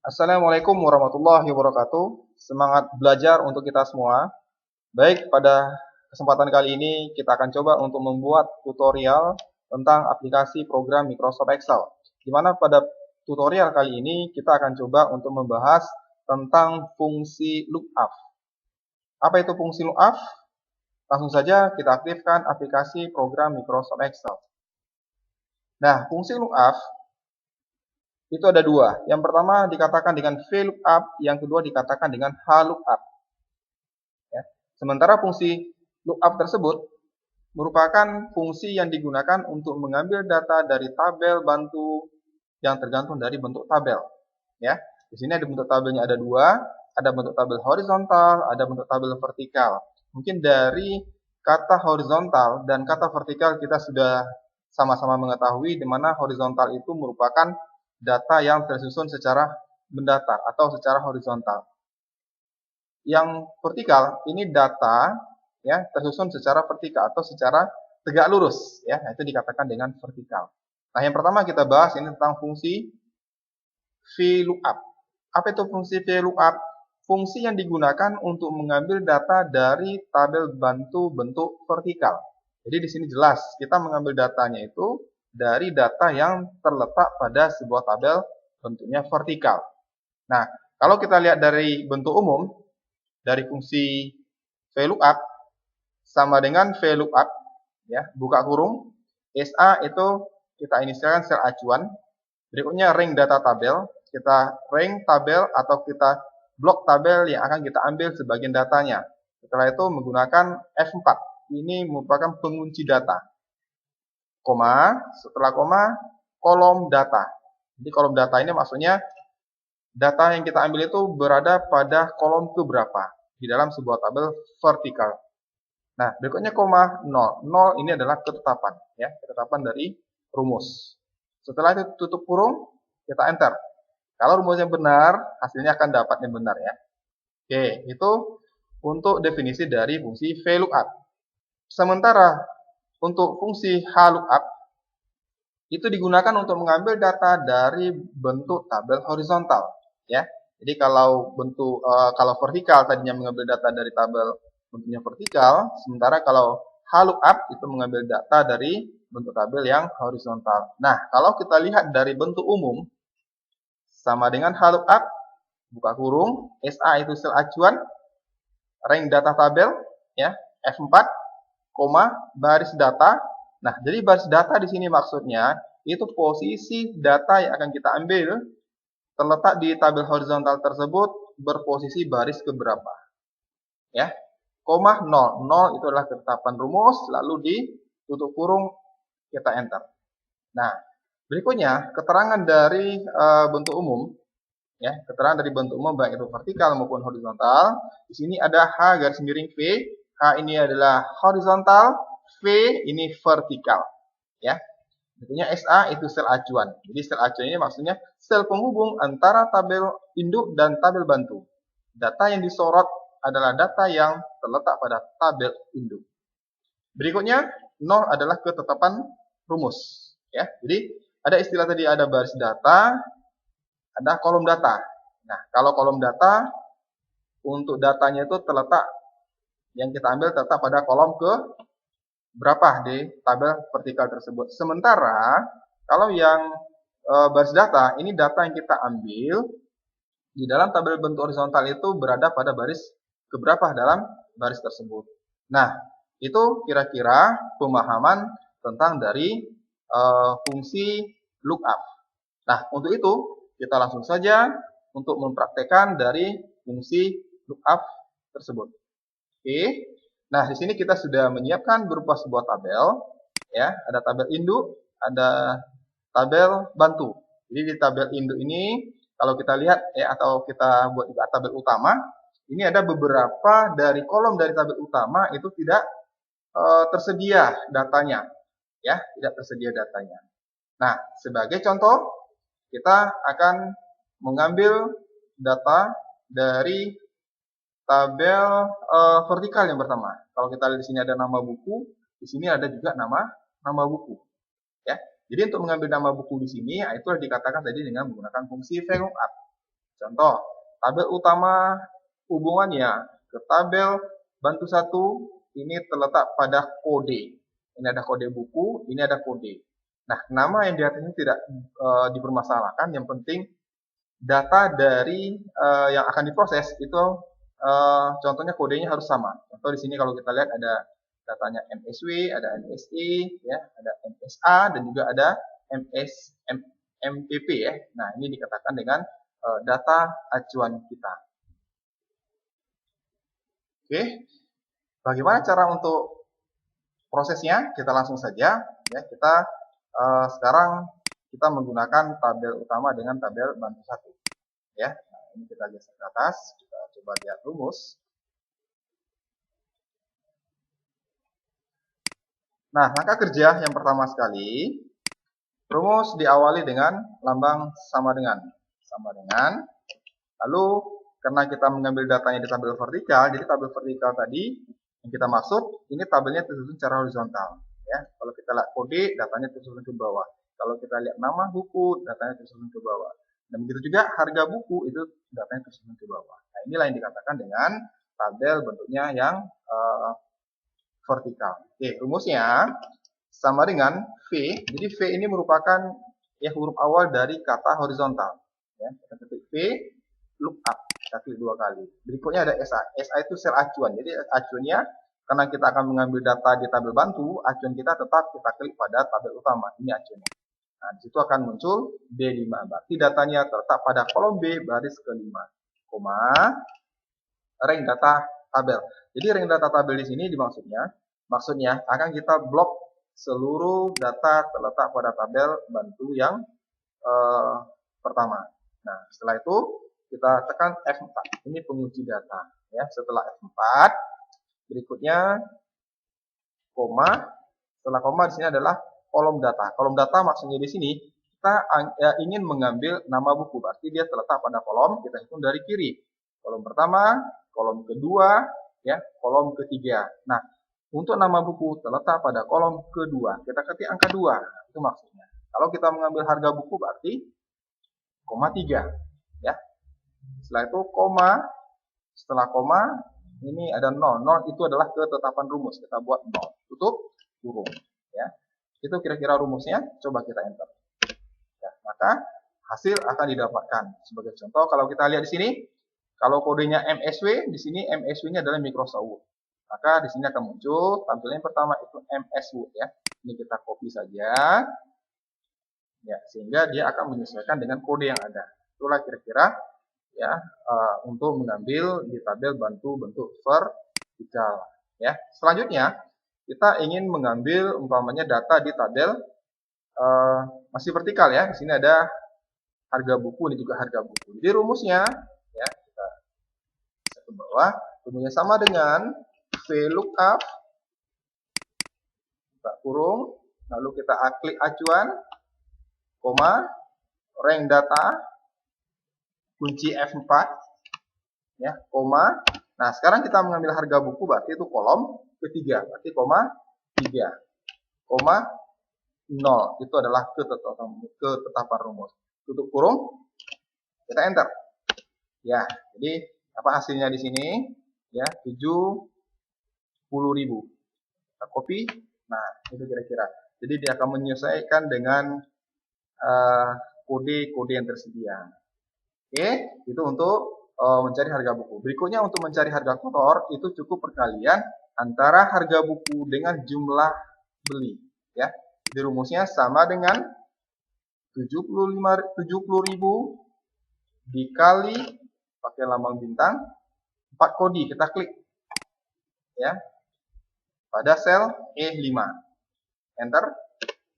Assalamualaikum warahmatullahi wabarakatuh. Semangat belajar untuk kita semua. Baik, pada kesempatan kali ini kita akan coba untuk membuat tutorial tentang aplikasi program Microsoft Excel. Di mana pada tutorial kali ini kita akan coba untuk membahas tentang fungsi lookup. Apa itu fungsi lookup? Langsung saja kita aktifkan aplikasi program Microsoft Excel. Nah, fungsi lookup itu ada dua. Yang pertama dikatakan dengan VLOOKUP, yang kedua dikatakan dengan HLOOKUP. Ya. Sementara fungsi lookup tersebut merupakan fungsi yang digunakan untuk mengambil data dari tabel bantu yang tergantung dari bentuk tabel. Ya, di sini ada bentuk tabelnya ada dua, ada bentuk tabel horizontal, ada bentuk tabel vertikal. Mungkin dari kata horizontal dan kata vertikal kita sudah sama-sama mengetahui di mana horizontal itu merupakan data yang tersusun secara mendatar atau secara horizontal. Yang vertikal ini data ya tersusun secara vertikal atau secara tegak lurus ya, itu dikatakan dengan vertikal. Nah, yang pertama kita bahas ini tentang fungsi VLOOKUP. Apa itu fungsi VLOOKUP? Fungsi yang digunakan untuk mengambil data dari tabel bantu bentuk vertikal. Jadi di sini jelas kita mengambil datanya itu dari data yang terletak pada sebuah tabel bentuknya vertikal. Nah, kalau kita lihat dari bentuk umum dari fungsi VLOOKUP sama dengan VLOOKUP ya, buka kurung SA itu kita inisialkan sel acuan. Berikutnya ring data tabel, kita ring tabel atau kita blok tabel yang akan kita ambil sebagian datanya. Setelah itu menggunakan F4. Ini merupakan pengunci data. Koma, setelah koma kolom data. Jadi kolom data ini maksudnya data yang kita ambil itu berada pada kolom keberapa di dalam sebuah tabel vertikal. Nah, berikutnya koma 0. 0 ini adalah ketetapan ya, ketetapan dari rumus. Setelah itu tutup kurung, kita enter. Kalau rumusnya benar, hasilnya akan dapat yang benar ya. Oke, itu untuk definisi dari fungsi VLOOKUP. Sementara untuk fungsi HLOOKUP itu digunakan untuk mengambil data dari bentuk tabel horizontal ya. Jadi kalau bentuk kalau vertikal tadinya mengambil data dari tabel bentuknya vertikal, sementara kalau HLOOKUP itu mengambil data dari bentuk tabel yang horizontal. Nah, kalau kita lihat dari bentuk umum sama dengan HLOOKUP, buka kurung, SA itu sel acuan, rank data tabel ya, F4, koma baris data. Nah, jadi baris data di sini maksudnya itu posisi data yang akan kita ambil terletak di tabel horizontal tersebut berposisi baris keberapa. Ya. Koma 0. 0 itu adalah ketetapan rumus, lalu ditutup kurung kita enter. Nah, berikutnya keterangan dari bentuk umum ya, keterangan dari bentuk umum baik itu vertikal maupun horizontal. Di sini ada H garis miring V. H ini adalah horizontal, V ini vertikal. Ya. Berikutnya SA itu sel acuan. Jadi sel acuan ini maksudnya sel penghubung antara tabel induk dan tabel bantu. Data yang disorot adalah data yang terletak pada tabel induk. Berikutnya 0 adalah ketetapan rumus. Ya. Jadi ada istilah tadi ada baris data, ada kolom data. Nah, kalau kolom data untuk datanya itu terletak yang kita ambil terletak pada kolom ke berapa di tabel vertikal tersebut. Sementara kalau yang baris data, ini data yang kita ambil di dalam tabel bentuk horizontal itu berada pada baris keberapa dalam baris tersebut. Nah, itu kira-kira pemahaman tentang dari fungsi lookup. Nah, untuk itu kita langsung saja untuk mempraktekkan dari fungsi lookup tersebut. Oke. Nah, di sini kita sudah menyiapkan berupa sebuah tabel ya, ada tabel induk, ada tabel bantu. Jadi di tabel induk ini kalau kita lihat ya atau kita buat juga tabel utama, ini ada beberapa dari kolom dari tabel utama itu tidak tersedia datanya ya, tidak tersedia datanya. Nah, sebagai contoh kita akan mengambil data dari tabel vertikal yang pertama. Kalau kita lihat di sini ada nama buku, di sini ada juga nama buku. Ya. Jadi untuk mengambil nama buku di sini, itulah dikatakan tadi dengan menggunakan fungsi VLOOKUP. Contoh, tabel utama hubungannya ke tabel bantu 1 ini terletak pada kode. Ini ada kode buku, ini ada kode. Nah, nama yang di atas ini tidak dipermasalahkan. Yang penting data dari yang akan diproses itu contohnya kodenya harus sama. Contoh di sini kalau kita lihat ada datanya MSW, ada MSI, ya, ada MSA dan juga ada MPP ya. Nah, ini dikatakan dengan data acuan kita. Oke, bagaimana cara untuk prosesnya? Kita langsung saja ya. Kita sekarang kita menggunakan tabel utama dengan tabel bantu 1 ya. Nah, ini kita geser ke atas, kita coba lihat rumus. Nah, langkah kerja yang pertama sekali, rumus diawali dengan lambang sama dengan. Lalu, karena kita mengambil datanya di tabel vertikal, jadi tabel vertikal tadi yang kita maksud, ini tabelnya tersusun secara horizontal. Ya, kalau kita lihat kode, datanya tersusun ke bawah. Kalau kita lihat nama buku, datanya tersusun ke bawah. Dan begitu juga harga buku, itu datanya tersusun ke bawah. Nah, inilah yang dikatakan dengan tabel bentuknya yang vertikal. Oke, rumusnya sama dengan V. Jadi V ini merupakan ya huruf awal dari kata horizontal. Ya, kita ketik V, lookup, kita klik 2 kali. Berikutnya ada SA. SA itu sel acuan. Jadi acuannya karena kita akan mengambil data di tabel bantu, acuan kita tetap kita klik pada tabel utama. Ini acuannya. Nah, di situ akan muncul B5. Berarti datanya terletak pada kolom B baris ke-5, rank data tabel. Jadi rank data tabel di sini maksudnya akan kita blok seluruh data terletak pada tabel bantu yang pertama. Nah, setelah itu kita tekan F4. Ini pengunci data. Ya, setelah F4, berikutnya koma. Setelah koma di sini adalah kolom data. Kolom data maksudnya di sini kita ingin mengambil nama buku. Berarti dia terletak pada kolom. Kita hitung dari kiri. Kolom pertama, kolom kedua, ya, kolom ketiga. Nah, untuk nama buku terletak pada kolom kedua. Kita ketik angka 2. Itu maksudnya. Kalau kita mengambil harga buku berarti koma 3. Ya. Setelah itu koma. Setelah koma, ini ada 0. 0 itu adalah ketetapan rumus. Kita buat 0. Tutup, kurung. Ya. Itu kira-kira rumusnya. Coba kita enter. Ya, maka hasil akan didapatkan. Sebagai contoh, kalau kita lihat di sini, kalau kodenya MSW, di sini MSW-nya adalah Microsoft. Maka di sini akan muncul tampilan yang pertama itu MSW ya. Ini kita copy saja. Ya, sehingga dia akan menyesuaikan dengan kode yang ada. Itulah kira-kira ya untuk mengambil di tabel bantu bentuk vertikal ya. Selanjutnya kita ingin mengambil umpamanya data di tabel masih vertikal ya. Di sini ada harga buku, ini juga harga buku. Jadi rumusnya ya kita bisa ke bawah. Rumusnya sama dengan VLOOKUP, buka kurung, lalu kita klik acuan, koma, rank data, kunci F4, ya, koma. Nah, sekarang kita mengambil harga buku, berarti itu kolom ketiga, berarti koma 3, koma 0, itu adalah ketetapan rumus. Tutup kurung, kita enter. Ya, jadi apa hasilnya di sini? Ya, 70.000. Kita copy. Nah, itu kira-kira. Jadi dia akan menyesuaikan dengan kode-kode yang tersedia. Oke, itu untuk mencari harga buku. Berikutnya untuk mencari harga kotor itu cukup perkalian antara harga buku dengan jumlah beli. Ya, jadi rumusnya sama dengan 70.000 dikali pakai lambang bintang 4 kodi, kita klik ya pada sel E5, enter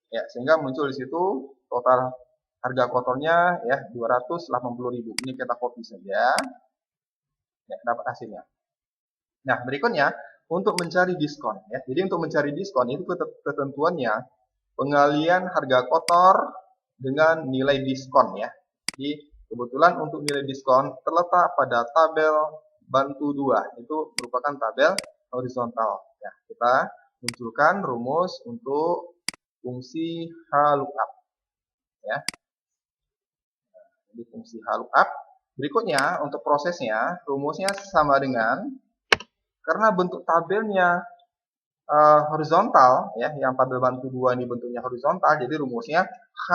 ya, sehingga muncul di situ total harga kotornya ya 280.000. Ini kita copy saja ya, dapat hasilnya. Nah, berikutnya untuk mencari diskon ya. Jadi untuk mencari diskon itu ketentuannya pengalian harga kotor dengan nilai diskon ya. Jadi kebetulan untuk nilai diskon terletak pada tabel bantu 2, itu merupakan tabel horizontal ya. Kita munculkan rumus untuk fungsi HLOOKUP ya. Jadi fungsi HLOOKUP Berikutnya untuk prosesnya, rumusnya sama dengan, karena bentuk tabelnya horizontal ya, yang tabel bantu 2 ini bentuknya horizontal, jadi rumusnya H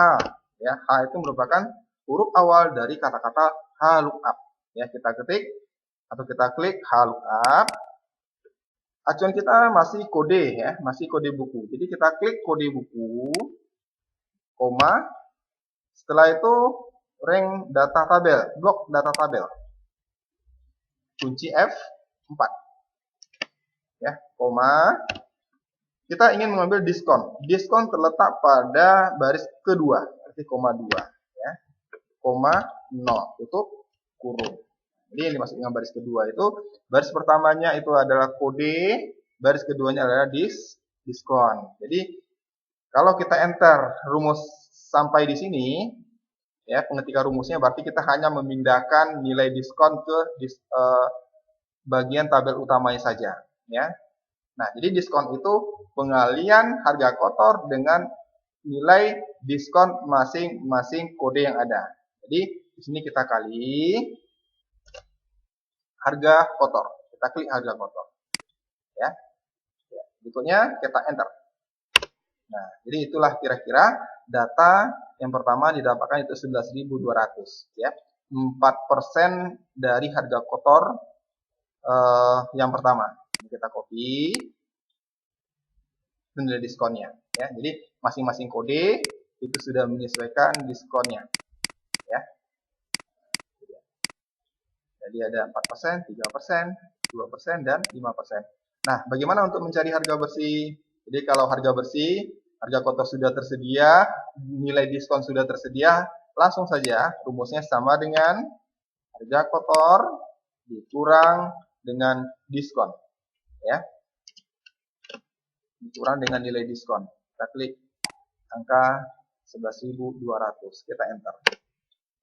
ya. H itu merupakan huruf awal dari kata-kata H lookup ya. Kita ketik atau kita klik H lookup. Acuan kita masih kode ya, masih kode buku. Jadi kita klik kode buku, koma, setelah itu rank data tabel, blok data tabel. Kunci F4 ya, koma. Kita ingin mengambil diskon. Diskon terletak pada baris kedua, arti koma 2 ya. Koma 0, tutup kurung. Jadi yang dimaksud dengan baris kedua itu, baris pertamanya itu adalah kode, baris keduanya adalah diskon. Jadi kalau kita enter rumus sampai di sini, ya, pengetikan rumusnya berarti kita hanya memindahkan nilai diskon ke bagian tabel utamanya saja, ya. Nah, jadi diskon itu pengalian harga kotor dengan nilai diskon masing-masing kode yang ada. Jadi di sini kita kali harga kotor. Kita klik harga kotor. Ya. Berikutnya kita enter. Nah, jadi itulah kira-kira data yang pertama didapatkan itu 11.200 ya. 4% dari harga kotor yang pertama. Ini kita copy nilai diskonnya ya. Jadi masing-masing kode itu sudah menyesuaikan diskonnya ya. Jadi ada 4%, 3%, 2%, dan 5%. Nah, bagaimana untuk mencari harga bersih? Jadi kalau harga bersih, harga kotor sudah tersedia, nilai diskon sudah tersedia, langsung saja rumusnya sama dengan harga kotor dikurang dengan diskon. Ya. Dikurang dengan nilai diskon. Kita klik angka 11.200. Kita enter.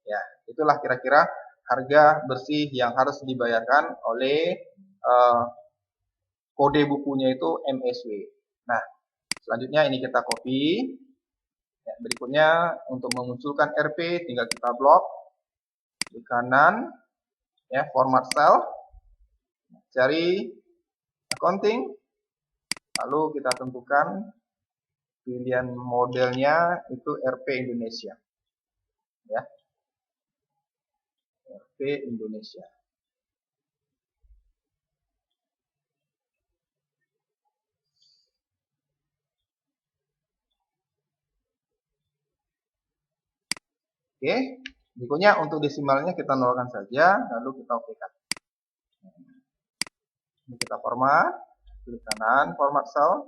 Ya, itulah kira-kira harga bersih yang harus dibayarkan oleh kode bukunya itu MSW. Nah, selanjutnya ini kita copy. Ya, berikutnya untuk memunculkan RP tinggal kita blok di kanan, ya, format cell, cari accounting, lalu kita tentukan pilihan modelnya itu RP Indonesia, ya, RP Indonesia. Oke, berikutnya untuk desimalnya kita nolkan saja, lalu kita okekan. Ini kita format, klik kanan, format cell,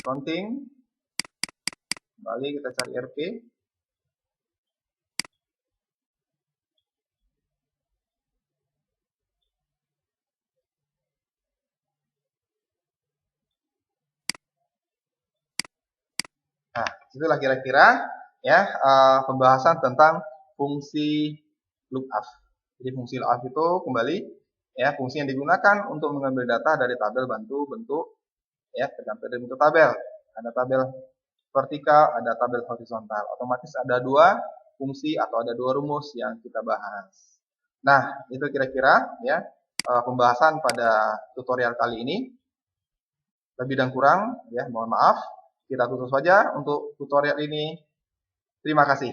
accounting, kembali kita cari RP. Nah, itulah kira-kira ya pembahasan tentang fungsi lookup. Jadi fungsi lookup itu kembali ya fungsi yang digunakan untuk mengambil data dari tabel bantu bentuk ya tergantung dari bentuk tabel. Ada tabel vertikal, ada tabel horizontal. Otomatis ada dua fungsi atau ada dua rumus yang kita bahas. Nah, itu kira-kira ya pembahasan pada tutorial kali ini. Lebih dan kurang ya mohon maaf. Kita tutup saja untuk tutorial ini. Terima kasih.